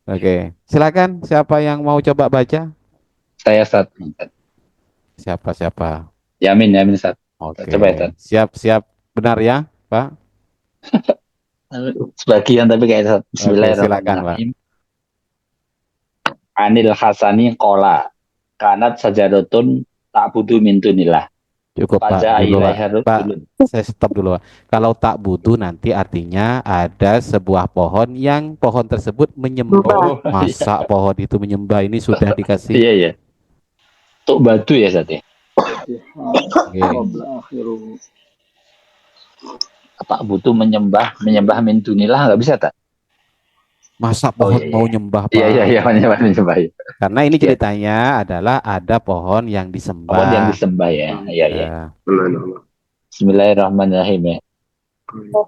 Oke, silakan. Siapa yang mau coba baca? Saya Ustaz. Siapa? Yamin, Yamin Ustaz. Oke, Coba ya Ustaz. siap. Benar ya, Pak? Sebagian tapi kayak Ustaz. Oke, silakan, Pak. Bismillahirrahmanirrahim. Anil Hasani kola. Kanat sajadatun tak butuh min dunillah. Cukup, Pak. Faja Dulu, Pak. ilaiha Pak, rajulun. saya stop dulu, Pak. Kalau tak butuh nanti artinya ada sebuah pohon yang pohon tersebut menyembah. Oh, iya. Masa pohon itu menyembah ini sudah dikasih. Iya, iya. Tuk batu ya Ustaz ya. Oke. Tak butuh menyembah min dunillah nggak bisa tak? Masa Oh pohon iya, mau iya. nyembah, Iya, iya, Pak? iya, menyembah. Iya. Karena ini Iya. ceritanya adalah ada pohon yang Pohon yang disembah. disembah ya. Iya, iya. Ya. Bismillahirrahmanirrahim ya.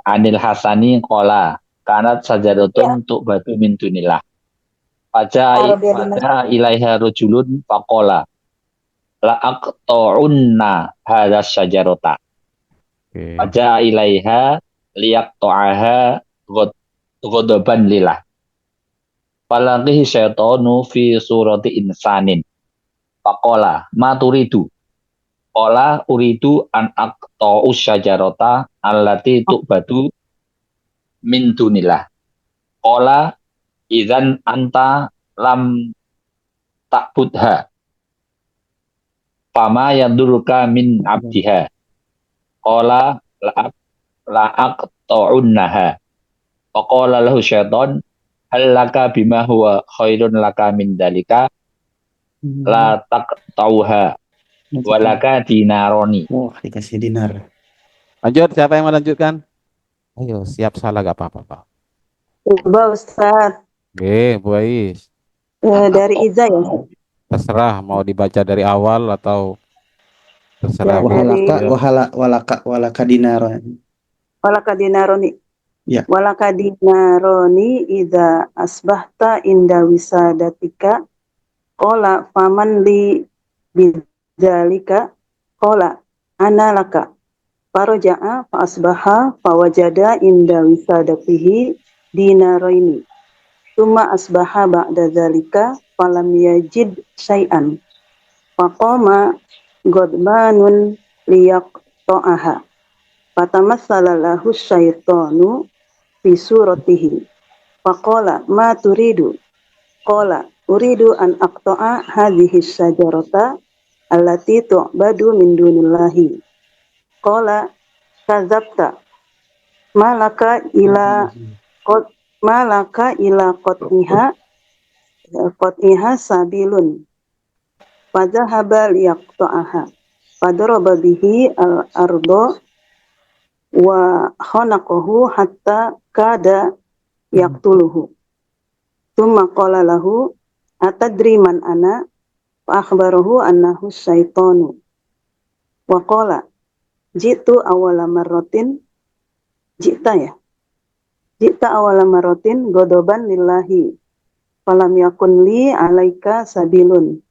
Anil Hasani kola. Kanat sajadatun Ya, tuk batu min dunillah. Faja Arabia di faja ilaiha rajulun faqala la aqta'unna hadha syajarata. Oke. Faja ilaiha liyaqta'aha ghadaban lillah. Falaqihi syaitanu fi surati insanin. Faqala ma turidu. Qala uridu an aqta'u syajarata allati tu'badu min dunillah. Qala idzan anta lam ta'budha fama yadurruka min abdiha. Qala la'aq ta'unnaha. Faqala lahu syaitan hal laka bima huwa khairun laka min dalika la taqtauha walaka dinaroni. Oh, dikasih dinar. Lanjut, siapa yang melanjutkan? Ayo, siap salah gak apa-apa, Pak. Coba Ustaz. Oke, Bu Ais. Dari Iza ya. Terserah mau dibaca dari awal atau terserah, Bu. Dari Wahalaka, Ayo. walaka dinar. Walakadinaroni. Ya, Walakadinaroni idza asbahta inda wisadatika qala faman li bidzalika qala ana laka faraja'a fa asbaha fawajada inda wisadatihi dinaraini summa asbaha ba'da dzalika falam yajid syai'an faqama godmanun liyaqta'aha fatamassala lahu syaitanu fi suratihi faqala ma turidu qala uridu an aqta'a hadhihi syajarata allati tu'badu min dunillahi qala kadzabta malaka ila qad malaka ila qat'iha sabilun fadzahaba liyaqta'aha fadaraba bihi al-ardo wa khanaqahu hatta kada yaqtuluhu thumma qala lahu atadri man ana fa akhbarahu annahu syaitanu wa qala jitu awala marratin jita ya jita awala marratin godoban lillahi falam yakun li alaika sabilun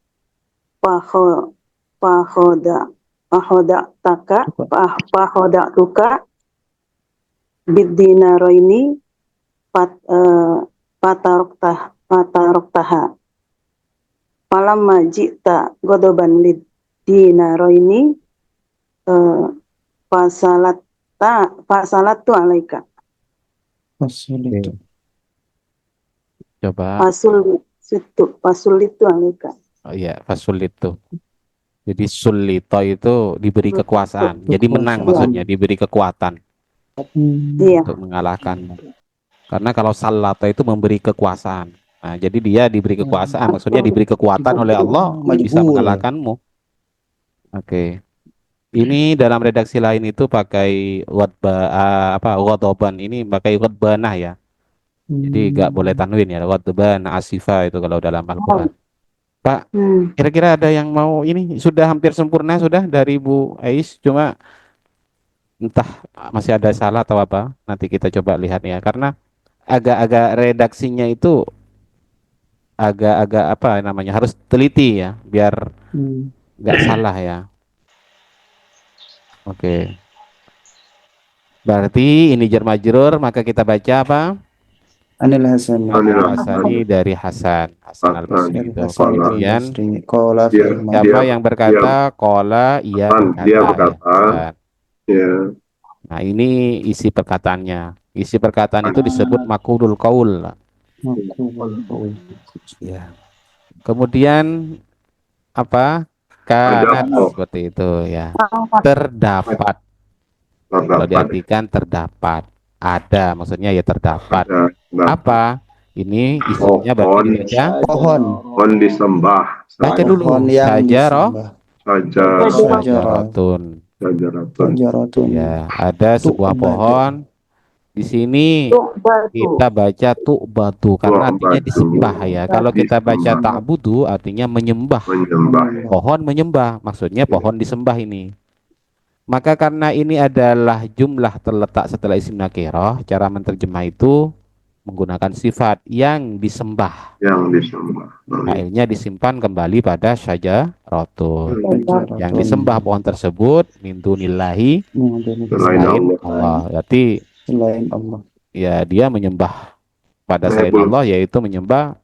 pakhoda pakhoda taka pakhoda tuka bidinaroini pataroktaha palamma jita godoban lid dinaroini fasalatu alaika fasul itu. Oke. Coba. pasul itu alaika. Oh iya, fasulit tuh. Jadi sulito itu diberi kekuasaan. Jadi menang maksudnya, diberi kekuatan Iya. untuk mengalahkanmu. Karena kalau salata itu memberi kekuasaan. Nah, jadi dia diberi kekuasaan, maksudnya diberi kekuatan oleh Allah bisa Majbur. mengalahkanmu. Oke. Ini dalam redaksi lain itu pakai ghadaban. Ini pakai ghadbanah ya. Jadi nggak boleh tanwin ya. Ghadban asifa itu kalau dalam Al-Qur'an. Pak, kira-kira ada yang mau ini sudah hampir sempurna sudah dari Bu Ais, cuma entah masih ada salah atau apa. Nanti kita coba lihat ya. Karena agak-agak redaksinya itu agak-agak apa namanya harus teliti ya, biar nggak salah ya. Oke. Berarti ini jar majrur, maka kita baca apa? Anil Hasan. Anil Al-Hasani dari Hasan Al-Basri Dari itu. Hasan Kemudian al-Basri. Qala Dia- fil ma- siapa dia- yang berkata qala ia dia berkata ya. berkata. Hasan. Ya. Nah, ini isi perkataannya. Isi perkataan itu disebut maqulul qaul. Maqul. Ya. Kemudian apa? Kanat seperti itu ya. Terdapat. Kalau Terdapat. diartikan terdapat. Ada, maksudnya ya terdapat. Ada. Apa? Ini isimnya berarti dibaca Pohon. Pohon disembah. baca dulu Pohon yang sajaroh disembah. Saja. sajaratun. Sajaratun. Sajaratun. Ya, ada sebuah Tu'badu. pohon di sini kita baca tu'badu karena artinya Tu'badu. disembah ya. Kalau kita baca Disembah. ta'budu artinya menyembah. Menyembah. Pohon menyembah, maksudnya pohon disembah ini. Maka karena ini adalah jumlah terletak setelah isim nakirah, cara menerjemah itu menggunakan sifat yang disembah. Yang disembah. Akhirnya disimpan kembali pada syajaratun. Sajaratun. Yang disembah pohon tersebut min dunillahi Selain selain Allah. Allah. Berarti Selain Allah. ya dia menyembah pada selain Allah, yaitu menyembah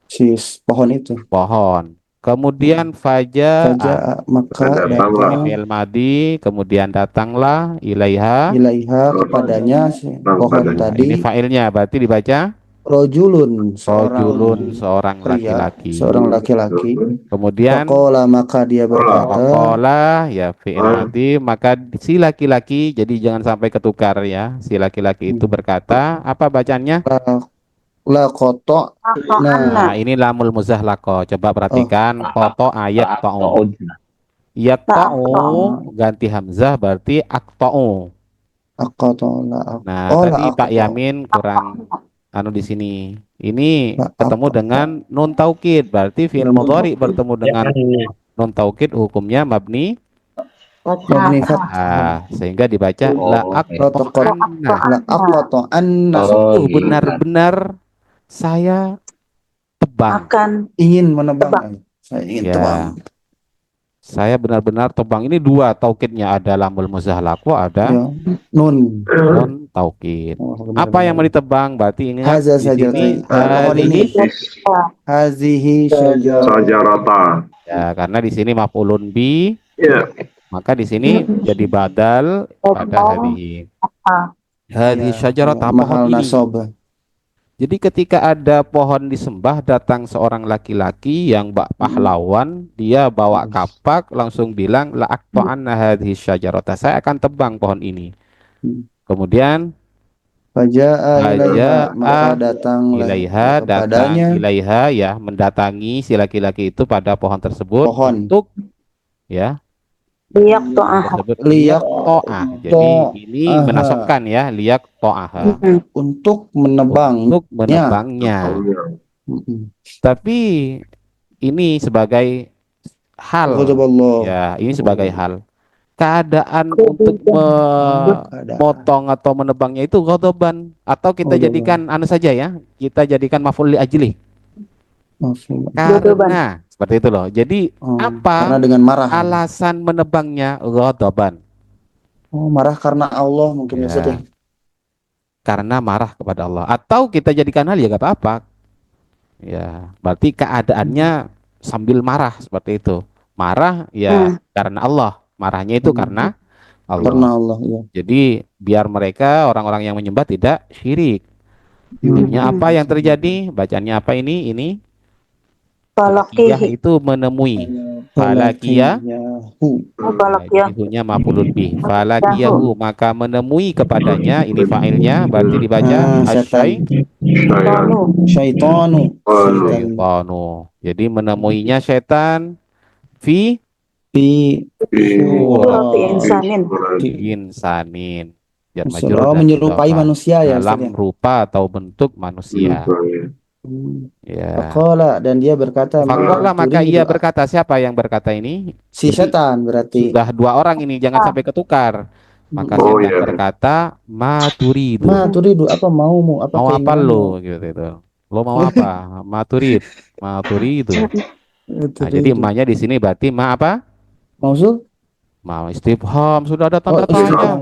Si pohon itu. pohon. Kemudian faja Faja'a maka Datanglah. datang fi'il madi, kemudian datanglah ilaiha. ilaiha kepadanya si pohon Nah, tadi ini fa'ilnya berarti dibaca rojulun rojulun, seorang pria, laki-laki. seorang laki-laki. Kemudian Faqala maka dia berkata, faqala ya fi'il madi, maka si laki-laki, jadi jangan sampai ketukar ya. Si laki-laki itu berkata, apa bacanya? la koto. Nah, ini lamul muzahlaqah. Coba perhatikan koto ayat ta'u. Yak ta'u ganti hamzah berarti akta'u. Akoto la Nah, tadi Pak Yamin kurang anu di sini. Ini ketemu dengan nun taukid, berarti fi'il mudhari bertemu dengan nun taukid hukumnya mabni. Sehingga dibaca la aqta'anna. la akoto anna Sungguh benar-benar saya tebang. akan ingin menebang. Saya ingin Ya. tebang. Saya benar-benar tebang. Ini dua taukidnya, ada lamul muzahlaqah, ada Ya. Nun. nun taukid. Apa yang mau ditebang? Berarti ingat Haza di saja sini pohon ini. Hazihi syajar. Sajarata. ya, karena di sini maf'ulun bi, Ya. maka di sini jadi badal pada hadhihi. Hadhihi syajarah pohon mahal ini. nasab. Jadi ketika ada pohon disembah, datang seorang laki-laki yang pahlawan, dia bawa kapak, langsung bilang la aqta'anna hadhihi syajarata, saya akan tebang pohon ini. Kemudian Faja'a ilaiha maka datanglah ilaiha, datang kepadanya ilaiha ya, mendatangi si laki-laki itu pada pohon tersebut pohon. untuk ya liyak to'ah tersebut Liyak to'ah. Jadi ini menasabkan ya, liyak to'ah untuk menebang. untuk menebangnya. Tapi ini sebagai hal ya, ini sebagai hal. Keadaan untuk memotong atau menebangnya itu ghadaban, atau kita jadikan anu saja ya, kita jadikan maf'ul li ajli. Karena seperti itu loh. Jadi apa? Karena dengan marah. Alasan menebangnya ghadaban. Marah karena Allah mungkin ya. Karena marah kepada Allah. Atau kita jadikan hal ya gak apa-apa. Ya, berarti keadaannya sambil marah seperti itu. Marah ya karena Allah. Marahnya itu karena Allah. Karena Allah, ya. Jadi biar mereka orang-orang yang menyembah tidak syirik. Intinya apa yang terjadi? Bacanya apa ini? Ini Falakiyah itu menemui. Falakiyah maf'ulun bih. Falakiyahu maka menemui kepadanya, ini fa'ilnya berarti dibaca syaitanu. Jadi menemuinya setan fi insanin. Menyerupai manusia ya, dalam rupa atau bentuk manusia. Ya. Faqala, dan dia berkata, Faqala, maka ia berkata. Siapa yang berkata ini? Si setan berarti. Sudah dua orang ini, jangan sampai ketukar. Maka setan berkata, maturidu. Maturidu, apa maumu? Apa mau apa lo gitu itu. Lo mau apa? Maturidu. Nah, jadi emaknya di sini berarti ma apa? Mausul? Mau istifham, sudah ada tanda tanya.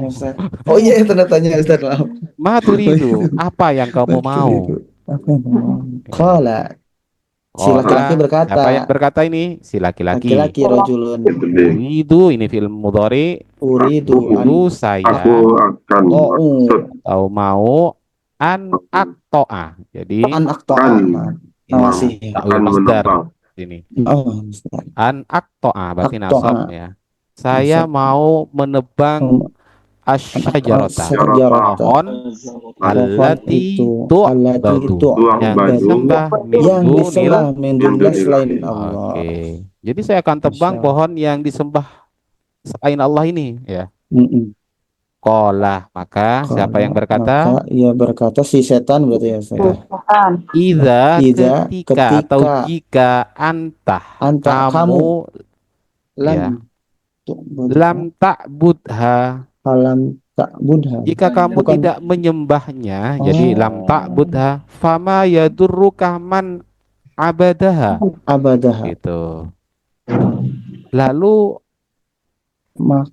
Oh iya, tanda tanya Ustaz. Maturidu, apa yang kamu mau? Apa yang qala, si laki-laki Qala, berkata, siapa yang berkata ini? Si laki-laki. laki-laki rajulun, Itu dia. Uridu, ini film mudhari. uridu an Uridu Aku saya akan ta'u maksud atau mau an aktoa. Jadi an aktoa. Kan. Masih. takwil akan masdar menebak. ini. Oh, An aktoa berarti aktoa. nasab ya. Saya Nasab. mau menebang asyajarata, Sajarata. pohon Pohon allati itu tu'badu, Tuang yang badu disembah min yang dunil. disembah min dunillah selain Alhamdulillah. Allah. Oke. Jadi saya akan tebang Masya Allah. pohon yang disembah selain Allah ini ya. Mm-mm. Qala, maka siapa yang Maka berkata? ia berkata si setan berarti ya saya. Idza Ida ketika atau ketika jika antah kamu kamu lam ya tu'bud lam ta'budha, alam tak budha. jika kamu Bukan. tidak menyembahnya, Oh. jadi lam ta'budha fama yadurruka man abadaha Abadah. gitu. Lalu Mak-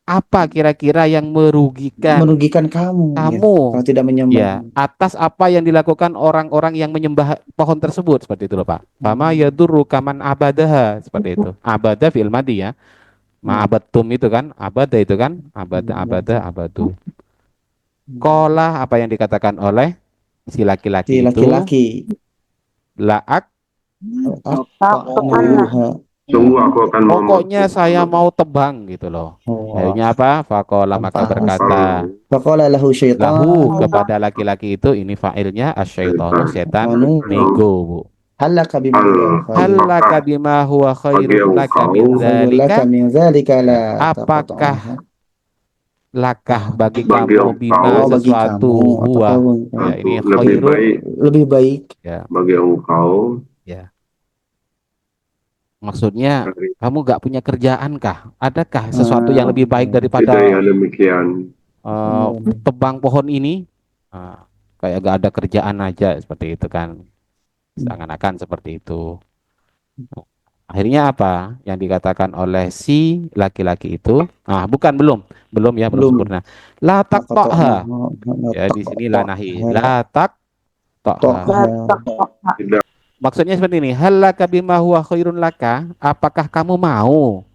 apa kira-kira yang merugikan merugikan kamu, ya, kamu kalau tidak menyembah. ya atas apa yang dilakukan orang-orang yang menyembah pohon tersebut, seperti itu loh Pak. Fama yadurruka man abadaha, seperti itu. Abada fi'il madhi ya. Ma'abattum itu kan, abada itu kan, abada, abadu. Kolah apa yang dikatakan oleh si laki-laki Si itu, laki-laki. la'ak, Akto'aha. Sungguh aku akan pokoknya saya mau tebang gitu loh. Oh. Akhirnya apa? Fakola maka berkata Faqala lahu syaitan. lahu kepada laki-laki itu, ini fa'ilnya asyaitonu, setan nego bu. Halaka bima Halaka bima huwa khairun laka min dzalika, min dzalika la apakah lakah bagi Bagi kamu bima engkau, bagi sesuatu kamu, huwa ya ini lebih khairun baik lebih baik ya bagi engkau ya maksudnya dari kamu gak punya kerjaan kah? Adakah sesuatu yang lebih baik tidak daripada yang demikian. tebang pohon ini? Kayak gak ada kerjaan aja seperti itu kan, seakan-akan seperti itu. Akhirnya apa yang dikatakan oleh si laki-laki itu? Belum ya, belum sempurna. La taqta'ha. Ya di sini la nahi. La taqta'ha. Tidak Maksudnya seperti ini, halaka bima huwa khairun laka, apakah kamu mau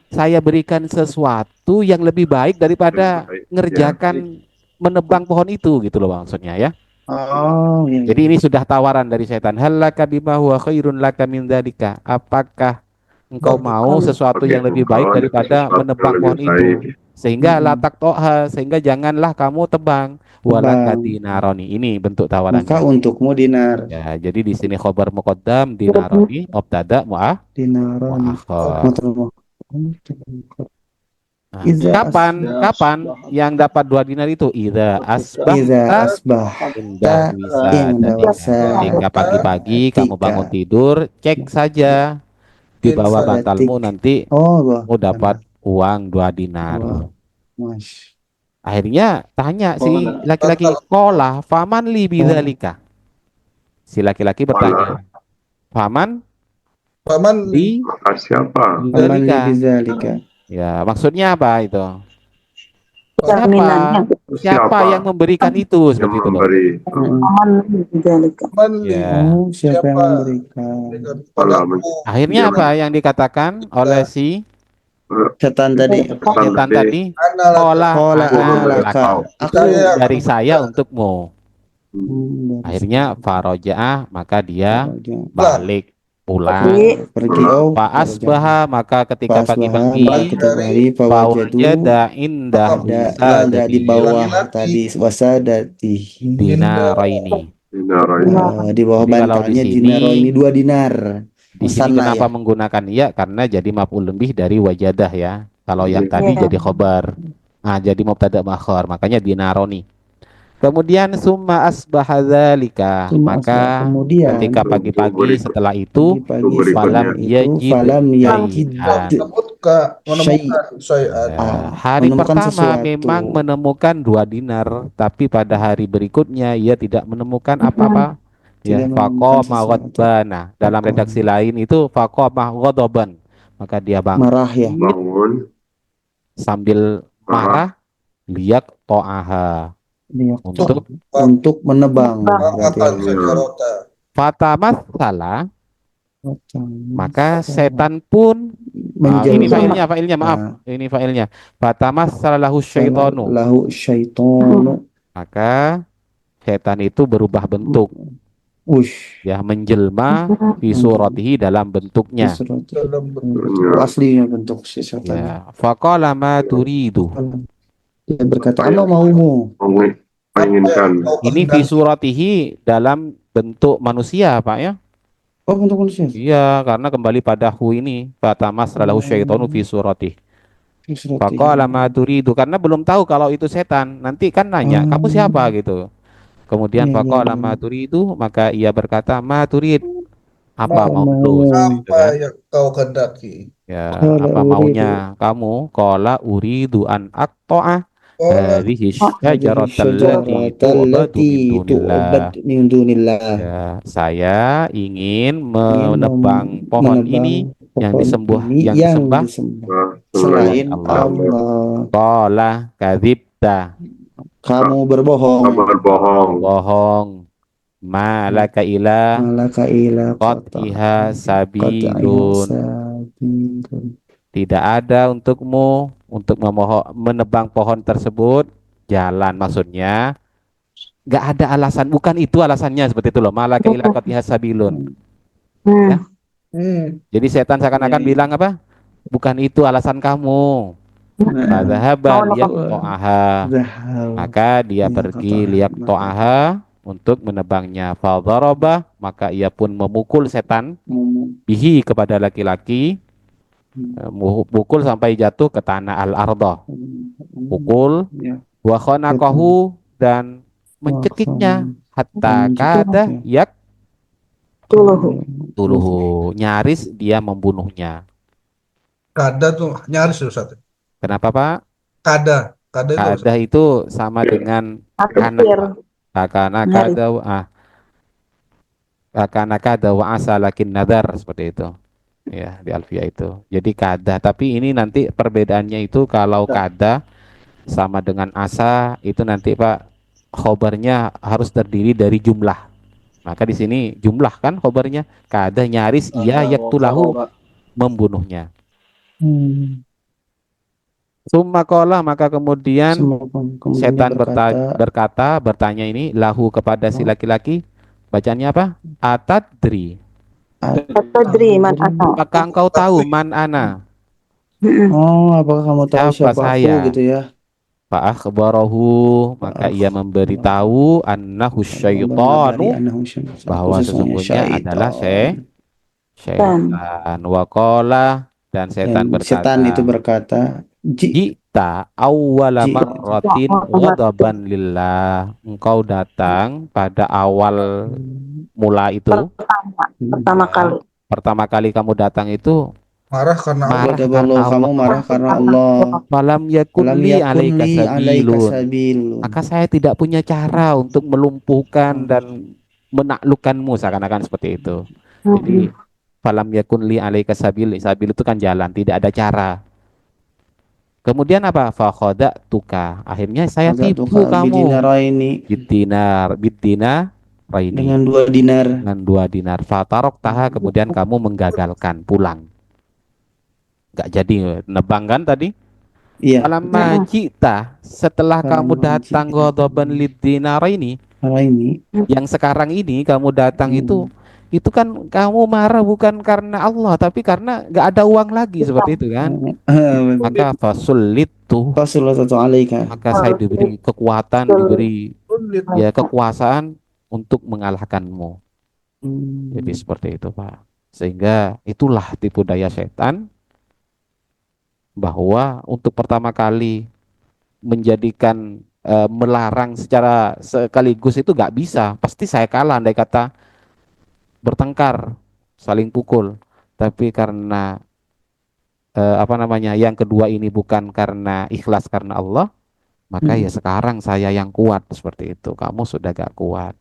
saya berikan sesuatu yang lebih baik daripada baik. ngerjakan menebang pohon itu gitu loh maksudnya ya. Oh, iya. Jadi ini sudah tawaran dari setan. Halaka bima huwa khairun laka min dzalika, apakah engkau mau sesuatu yang lebih baik daripada menebang pohon itu, sehingga latak toha, sehingga janganlah kamu tebang, walaka dinaroni. Ini bentuk tawarannya. Maka untukmu dinar. Ya, jadi di sini khobar muqaddam dinaroni, mubtada mu'ah Dinaroni. mu'akhir. Kapan yang dapat 2 dinar itu? Idza asbah indah wisa. Hingga pagi-pagi kamu bangun tidur, cek saja di bawah bantalmu, nanti kamu dapat uang 2 dinar. Akhirnya tanya si laki-laki, kola faman li bidzalika. Si laki-laki bertanya, faman li siapa? bidzalika. Ya, maksudnya apa itu? Siapa yang memberikan itu, seperti itu loh. Ya. Siapa yang memberikan? Akhirnya apa yang dikatakan oleh si setan tadi? Kola laka. Aku dari saya untukmu. Akhirnya farojaah, maka dia balik pulang. Pergi Pak asbaha, maka ketika pagi-pagi fawajada indah ada di bawah tadi wasadati dinaraini. Di bawah bantalnya dinaraini 2 dinar. Di sini kenapa menggunakan iya? Karena jadi maf'ul lebih dari wajadah ya. Kalau yang tadi jadi khobar. Nah, jadi mubtada makhor, makanya dinaroni. Kemudian summa asbaha dzalika, maka ketika pagi-pagi setelah itu falam yajid hari pertama memang menemukan 2 dinar, tapi pada hari berikutnya ia tidak menemukan apa-apa. Ya, faqama ghadbana. Dalam redaksi lain itu faqama ghadaban. Maka dia bangun sambil marah, liyak to'aha. untuk menebang berarti ya. Fatamas salah, maka setan pun ini menjelma failnya maaf, ini failnya. Fatamas salahu syaitonu, lahu syaitonu, maka setan itu berubah bentuk, ya, menjelma fi suratihi, dalam bentuknya. Aslinya bentuk si setan. Ya, faqala ma turidu. Dia berkata, apa maumu? Menginginkan. Ini fi suratihi, dalam bentuk manusia, Pak, ya. Oh, bentuk manusia. Iya, karena kembali pada hu ini, fatamas lahu syaitonu fi suratihi. Surati. Faqala ma turidu, karena belum tahu kalau itu setan. Nanti kan nanya, kamu siapa gitu. Kemudian faqala ma turidu, maka ia berkata, ma turid, apa mau lu, gitu kan? Yang kau kehendaki. Ya, apa maunya kamu? Qala uridu an aqta'a hadhihi syajaratal lati tu'badu min dunillah. Ya, saya ingin menebang pohon ini yang disembah selain Allah. Qala kadzibta, Kamu berbohong. bohong. Malaka ila qat'iha sabilun, tidak ada untukmu untuk menebang pohon tersebut jalan, maksudnya nggak ada alasan, bukan itu alasannya, seperti itu loh. Malaka ila qat'iha sabilun, ya. Jadi setan seakan-akan bilang apa, bukan itu alasan kamu. Fadhahaba liyaqta'aha, maka dia pergi liyaqta'aha, untuk menebangnya. Fadharaba, maka ia pun memukul setan, bihi, kepada laki-laki, pukul sampai jatuh ke tanah al-ardah, pukul, wa khanaqahu, dan mencekiknya, hatta kada yak tuluhu, nyaris dia membunuhnya. Kada tuh nyaris tuh satu. Kenapa, Pak? Kada itu sama dengan kana. Kakana kada wa asa lakin nadar, seperti itu. Ya, di Alfia itu. Jadi kada, tapi ini nanti perbedaannya itu, kalau kada sama dengan asa itu nanti, Pak, khobarnya harus terdiri dari jumlah. Maka di sini jumlah kan khobarnya. Kada nyaris ia yaktulahu, membunuhnya. Summa qala, maka kemudian setan bertanya ini lahu, kepada si laki-laki, bacanya apa? Atadri, man ana. apakah engkau tahu man ana? Apakah kamu tahu siapa saya? aku gitu ya? Fa akhbarahu, maka ia memberitahu annahu syaitanu, bahwa sesungguhnya adalah syaitan. Wa qala, dan setan itu berkata, jita awwala marratin ghadaban lillah, engkau datang pada awal mula itu, pertama kali kamu datang itu marah karena Allah. Kamu marah karena Allah. Falam yakun li alaika sabilun, maka saya tidak punya cara untuk melumpuhkan dan menaklukkanmu, seakan-akan seperti itu. Jadi falam yakun li alaika sabil itu kan jalan, tidak ada cara. Kemudian apa? Fakhoda tuka, akhirnya saya tipu kamu. Bidinar raini, dengan 2 dinar. Fatarok taha, kemudian kamu menggagalkan, pulang. Gak jadi nebang kan tadi? Iya. Falamma jita, setelah kamu datang ghadaban liddinar ini, yang sekarang ini kamu datang itu kan kamu marah bukan karena Allah, tapi karena nggak ada uang lagi, seperti itu kan. Maka fasullitu alaika, maka saya diberi kekuatan, diberi ya kekuasaan untuk mengalahkanmu. Jadi seperti itu, Pak. Sehingga itulah tipu daya setan, bahwa untuk pertama kali menjadikan melarang secara sekaligus itu nggak bisa, pasti saya kalah andai kata bertengkar, saling pukul. Tapi karena yang kedua ini bukan karena ikhlas karena Allah, maka ya sekarang saya yang kuat, seperti itu. Kamu sudah gak kuat.